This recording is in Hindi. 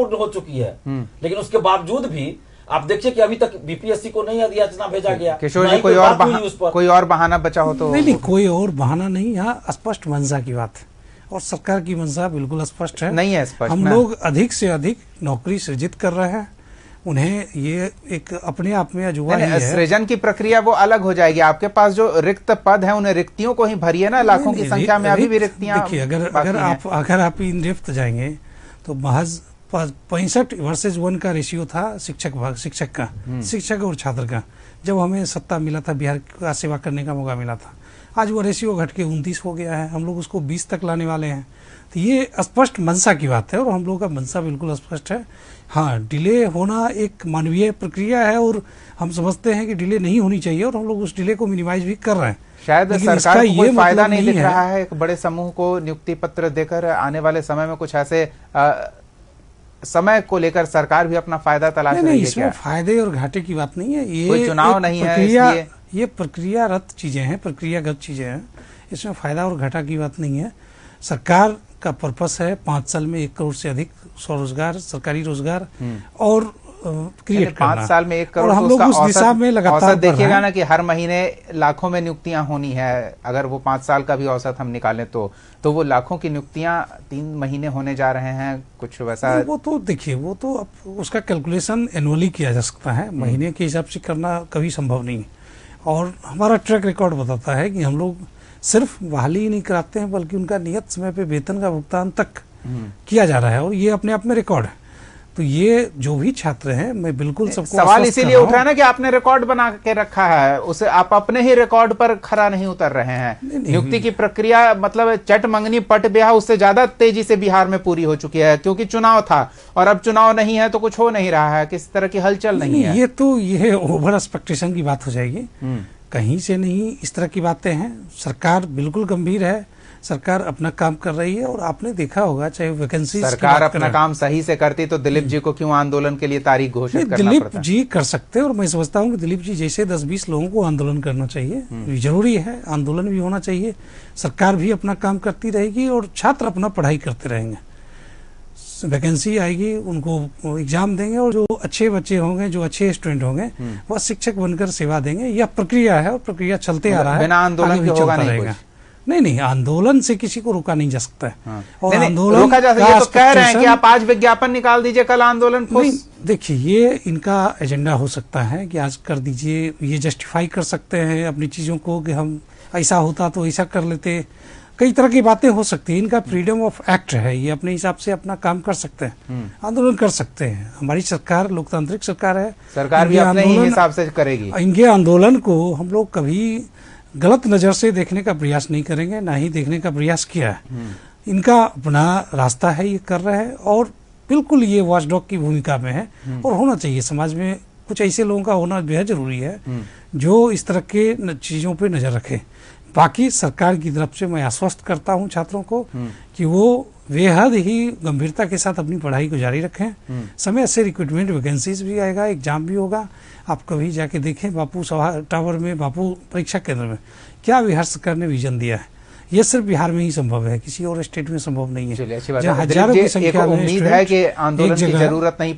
हो चुकी है, लेकिन उसके बावजूद भी आप देखिए कि अभी तक बीपीएससी को नहीं याचना भेजा गया। किशोर जी, कोई और बहाना बचा हो तो? नहीं, कोई और बहाना नहीं, यहाँ स्पष्ट मंशा की बात है और सरकार की मंशा बिल्कुल स्पष्ट है। नहीं है स्पष्ट? हम लोग अधिक से अधिक नौकरी सृजित कर रहे हैं, उन्हें ये एक अपने आप में अजूबा ही है। सृजन की प्रक्रिया वो अलग हो जाएगी। आपके पास जो रिक्त पद है, उन रिक्तियों को ही भरिए ना, लाखों की संख्या में अभी भी रिक्तियां। देखिए, अगर आप इन रिक्त जाएंगे तो महज 65 वर्सेज 1 का रेशियो था शिक्षक और छात्र का, जब हमें सत्ता मिला था, बिहार का सेवा करने का मौका मिला था। आज वो रेशियो घट के 29 हो गया है, हम लोग उसको 20 तक लाने वाले हैं। तो ये स्पष्ट मंशा की बात है और हम लोग का मंशा बिल्कुल स्पष्ट है। हाँ, डिले होना एक मानवीय प्रक्रिया है और हम समझते हैं कि डिले नहीं होनी चाहिए और हम लोग उस डिले को मिनिमाइज भी कर रहे हैं। शायद सरकार को कोई फायदा नहीं दिख रहा है एक बड़े समूह को नियुक्ति पत्र देकर। आने वाले समय में कुछ ऐसे समय को लेकर सरकार भी अपना फायदा तलाश रही है। इसमें फायदे और घाटे की बात नहीं है, ये कोई चुनाव नहीं है, इसलिए ये प्रक्रियारत चीजें हैं, प्रक्रियागत चीजें हैं, इसमें फायदा और घाटा की बात नहीं है। सरकार का पर्पस है 5 साल में 1 करोड़ से अधिक स्वरोजगार, सरकारी रोजगार और क्रिएट करना। 5 साल में 1 करोड़, हम लोग उस दिशा में लगातार देखिएगा ना कि हर महीने लाखों में नियुक्तियां होनी है। अगर वो 5 साल का भी औसत हम निकालें तो वो लाखों की नियुक्तियां 3 महीने होने जा रहे हैं, कुछ वैसा। वो तो देखिए, वो तो अब उसका कैलकुलेशन एनुअली किया जा सकता है, महीने के हिसाब से करना कभी संभव नहीं। और हमारा ट्रैक रिकॉर्ड बताता है कि हम लोग सिर्फ बहाली ही नहीं कराते हैं, बल्कि उनका नियत समय पे वेतन का भुगतान तक किया जा रहा है और ये अपने आप में रिकॉर्ड है। तो ये जो भी छात्र हैं, मैं बिल्कुल सबको सवाल इसीलिए उठ रहा है ना कि आपने रिकॉर्ड बना के रखा है, उसे आप अपने ही रिकॉर्ड पर खरा नहीं उतर रहे हैं। नियुक्ति की प्रक्रिया मतलब चट मंगनी पट ब्याह उससे ज्यादा तेजी से बिहार में पूरी हो चुकी है, क्योंकि चुनाव था और अब चुनाव नहीं है तो कुछ हो नहीं रहा है, किसी तरह की हलचल नहीं है। ये ओवर एक्सपेक्टेशन की बात हो जाएगी, कहीं से नहीं इस तरह की बातें हैं। सरकार बिल्कुल गंभीर है, सरकार अपना काम कर रही है और आपने देखा होगा, चाहे वैकेंसी सरकार अपना काम सही से करती तो दिलीप जी को क्यों आंदोलन के लिए तारीख घोषित करना पड़ता? दिलीप जी कर सकते हैं और मैं समझता हूँ कि दिलीप जी जैसे 10-20 लोगों को आंदोलन करना चाहिए, जरूरी है, आंदोलन भी होना चाहिए। सरकार भी अपना काम करती रहेगी और छात्र अपना पढ़ाई करते रहेंगे। वैकेंसी आएगी, उनको एग्जाम देंगे और जो अच्छे बच्चे होंगे, जो अच्छे स्टूडेंट होंगे, वह शिक्षक बनकर सेवा देंगे। यह प्रक्रिया है और प्रक्रिया चलते आ रहा है, बिना आंदोलन के होगा नहीं कुछ। नहीं, आंदोलन से किसी को रोका नहीं जा सकता है। हाँ। और आंदोलन रोका जा सकता है, तो कह रहे हैं कि आप आज विज्ञापन निकाल दीजिए, कल आंदोलन देखिए, ये इनका एजेंडा हो सकता है कि आज कर दीजिए, ये जस्टिफाई कर सकते हैं अपनी चीजों को कि हम ऐसा होता तो ऐसा कर लेते। कई तरह की बातें हो सकती है, इनका फ्रीडम ऑफ एक्ट है, ये अपने हिसाब से अपना काम कर सकते हैं, आंदोलन कर सकते हैं। हमारी सरकार लोकतांत्रिक सरकार है, सरकार भी अपने ही हिसाब से करेगी। इनके आंदोलन को हम लोग कभी गलत नजर से देखने का प्रयास नहीं करेंगे, ना ही देखने का प्रयास किया है। इनका अपना रास्ता है, ये कर रहे हैं और बिल्कुल ये वॉचडॉग की भूमिका में है और होना चाहिए। समाज में कुछ ऐसे लोगों का होना बेहद जरूरी है जो इस तरह के चीजों पे नजर रखे। बाकी सरकार की तरफ से मैं आश्वस्त करता हूं छात्रों को कि वो बेहद ही गंभीरता के साथ अपनी पढ़ाई को जारी रखें। समय से रिक्रूटमेंट वैकेंसीज भी आएगा, एग्जाम भी होगा। आप कभी जाके देखें बापू टावर में, बापू परीक्षा केंद्र में क्या बिहार सरकार ने विजन दिया है। ये सिर्फ बिहार में ही संभव है, किसी और स्टेट में संभव नहीं है। चलिए, अच्छी बात है। हजारों की संख्या में उम्मीद है कि आंदोलन की जरूरत नहीं